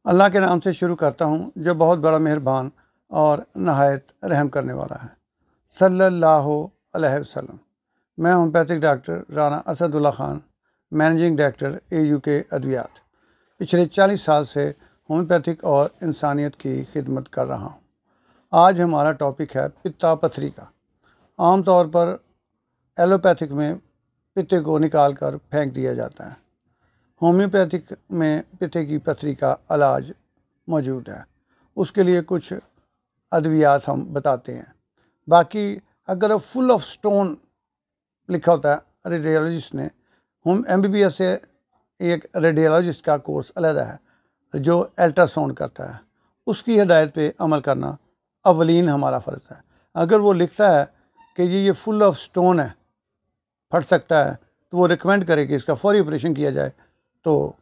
अल्लाह के नाम से शुरू करता हूँ जो बहुत बड़ा मेहरबान और नहायत रहम करने वाला है। सल्लल्लाहु अलैहि वसल्लम। मैं homeopathic doctor Rana Asadullah Khan, managing director AUK अद्वियात। पिछले 40 साल से होम्योपैथिक और इंसानियत की खिदमत कर रहा हूँ। आज हमारा टॉपिक है पित्ता पथरी का। आम तौर पर एलोपैथिक में पित्ते को निकाल कर फेंक दिया जाता है। होम्योपैथिक में पित्ते की पथरी का इलाज मौजूद है। उसके लिए कुछ अद्वियात हम बताते हैं। बाकी अगर फुल ऑफ स्टोन लिखा होता है रेडियोलॉजिस्ट ने, हम MBBS से एक रेडियोलॉजिस्ट का कोर्स अलग है जो अल्ट्रासाउंड करता है, उसकी हिदायत पे अमल करना अवलीन हमारा फ़र्ज़ है। अगर वो लिखता है कि ये फुल ऑफ स्टोन है, फट सकता है, तो वो रिकमेंड करे कि इसका फौरी ऑपरेशन किया जाए, तो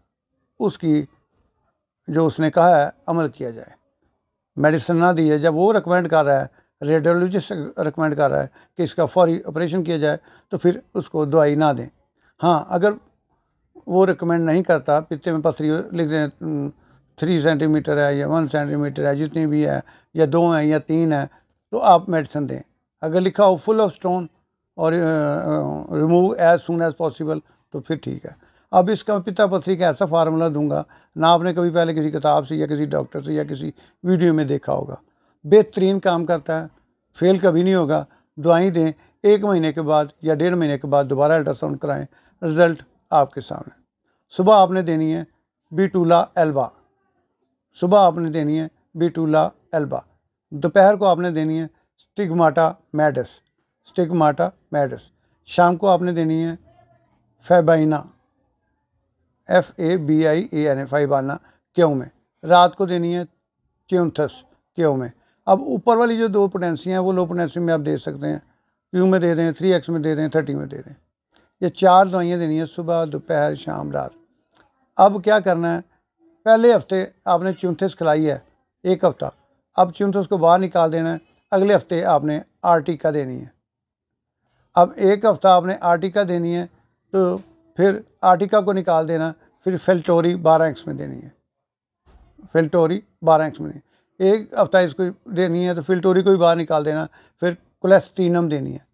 उसकी जो उसने कहा है अमल किया जाए। मेडिसिन ना दी है, जब वो रिकमेंड कर रहा है, रेडियोलॉजिस्ट रिकमेंड कर रहा है कि इसका फौरी ऑपरेशन किया जाए, तो फिर उसको दवाई ना दें। हाँ, अगर वो रिकमेंड नहीं करता, पित्ते में पथरी लिख दें 3 सेंटीमीटर है या 1 सेंटीमीटर है, जितनी भी है, या 2 है या 3 है, तो आप मेडिसिन दें। अगर लिखा हो फुल ऑफ स्टोन और remove as soon as possible, तो फिर ठीक है। अब इसका पित्ता पथरी का ऐसा फार्मूला दूंगा ना, आपने कभी पहले किसी किताब से या किसी डॉक्टर से या किसी वीडियो में देखा होगा। बेहतरीन काम करता है, फेल कभी नहीं होगा। दवाई दें, 1 महीने के बाद या 1.5 महीने के बाद दोबारा अल्ट्रासाउंड कराएं, रिज़ल्ट आपके सामने। सुबह आपने देनी है बीटूला एल्बा, सुबह आपने देनी है बीटूला एल्बा। दोपहर को आपने देनी है स्टिग्माटा मैडस, स्टिग्माटा मैडस। शाम को आपने देनी है फैबाइना, FABIANA, फाइबाना क्यों में। रात को देनी है च्यूंथस क्यों में। अब ऊपर वाली जो 2 पोटेंसी हैं वो लो पोटेंसी में आप दे सकते हैं, क्यू में दे दें, 3X में दे दें, 30 में दे दें। ये 4 दवाइयाँ देनी है, सुबह, दोपहर, शाम, रात। अब क्या करना है, पहले हफ्ते आपने च्यूंथस खिलाई है 1 हफ्ता, अब च्यूंथस को बाहर निकाल देना है। अगले हफ्ते आपने आर्टिका देनी है। अब 1 हफ्ता आपने आर्टिका देनी है, तो फिर आर्टिका को निकाल देना, फिर फेल्टोरी 12X में देनी है, फेल्टोरी 12X में देनी। 1 हफ्ता इसको देनी है, तो फिल्टोरी को भी बाहर निकाल देना, फिर कोलेस्टीनम देनी है।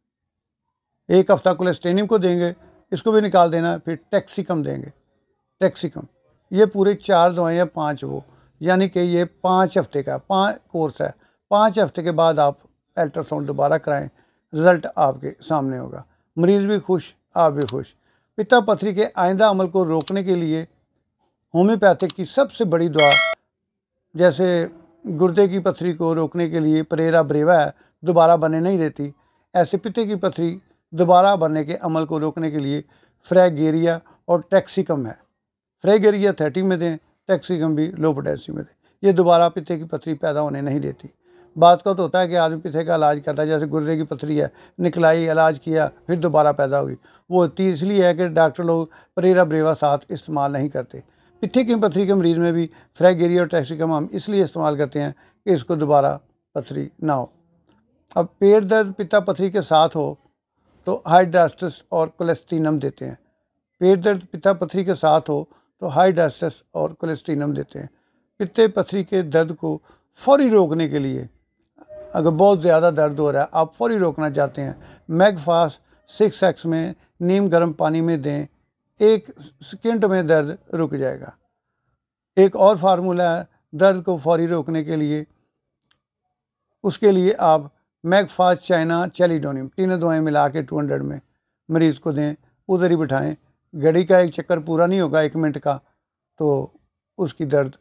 1 हफ्ता कोलेस्टीनम को देंगे, इसको भी निकाल देना, फिर टैक्सिकम देंगे, टैक्सिकम। ये पूरे 4 दवाइयाँ, 5 वो, यानी कि ये 5 हफ्ते का 5 कोर्स है। 5 हफ्ते के बाद आप अल्ट्रासाउंड दोबारा कराएं, रिज़ल्ट आपके सामने होगा। मरीज़ भी खुश, आप भी खुश। पित्ता पथरी के आइंदा अमल को रोकने के लिए होम्योपैथिक की सबसे बड़ी दवा, जैसे गुर्दे की पथरी को रोकने के लिए परेरा ब्रेवा है, दोबारा बनने नहीं देती, ऐसे पित्ते की पथरी दोबारा बनने के अमल को रोकने के लिए फ्रैगेरिया और टैक्सिकम है। फ्रैगेरिया 30 में दें, टैक्सिकम भी लो पोटेंसी में दें। ये दोबारा पित्ते की पथरी पैदा होने नहीं देती। बात का तो होता है कि आदमी पित्ते का इलाज करता है, जैसे गुर्दे की पथरी है, निकलाई, इलाज किया, फिर दोबारा पैदा हुई। वो होती इसलिए है कि डॉक्टर लोग परेरा ब्रेवा साथ इस्तेमाल नहीं करते। पित्ते की पथरी के मरीज़ में भी फ्रैगेरिया और टैक्सिकम हम इसलिए इस्तेमाल करते हैं कि इसको दोबारा पथरी ना हो। अब पेट दर्द पित्ता पथरी के साथ हो तो हाइड्रास्टस और कोलेस्टीनम देते हैं। पेट दर्द पित्ता पथरी के साथ हो तो हाइड्रास्टस और कोलेस्टीनम देते हैं। पित्ते पथरी के दर्द को फौरी रोकने के लिए, अगर बहुत ज़्यादा दर्द हो रहा है, आप फौरी रोकना चाहते हैं, मैगफास्ट 6X में नीम गर्म पानी में दें, 1 सेकंड में दर्द रुक जाएगा। एक और फार्मूला है दर्द को फौरी रोकने के लिए, उसके लिए आप मैगफास्ट, चाइना, चैलिडोनियम, तीनों दवाएं मिला के 200 में मरीज़ को दें, उधर ही बिठाएं। घड़ी का 1 चक्कर पूरा नहीं होगा 1 मिनट का, तो उसकी दर्द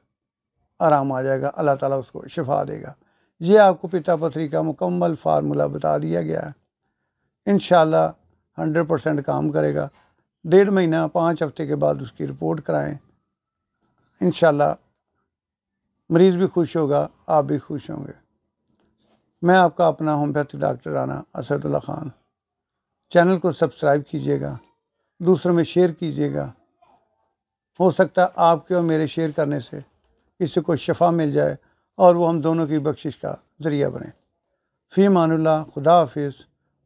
आराम आ जाएगा, अल्लाह ताला उसको शिफा देगा। ये आपको पित्ता पथरी का मुकम्मल फार्मूला बता दिया गया है। इंशाल्लाह 100% काम करेगा। 1.5 महीना 5 हफ्ते के बाद उसकी रिपोर्ट कराएं। इंशाल्लाह मरीज़ भी खुश होगा, आप भी खुश होंगे। मैं आपका अपना homeopathic doctor Rana Asadullah Khan. Channel को सब्सक्राइब कीजिएगा, दूसरों में शेयर कीजिएगा। हो सकता है आपके और मेरे शेयर करने से किसी को शफा मिल जाए और वो हम दोनों की बख्शिश का ज़रिया बने। फ़ी अमानुल्लाह, खुदा हाफिज़,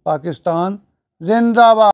पाकिस्तान जिंदाबाद।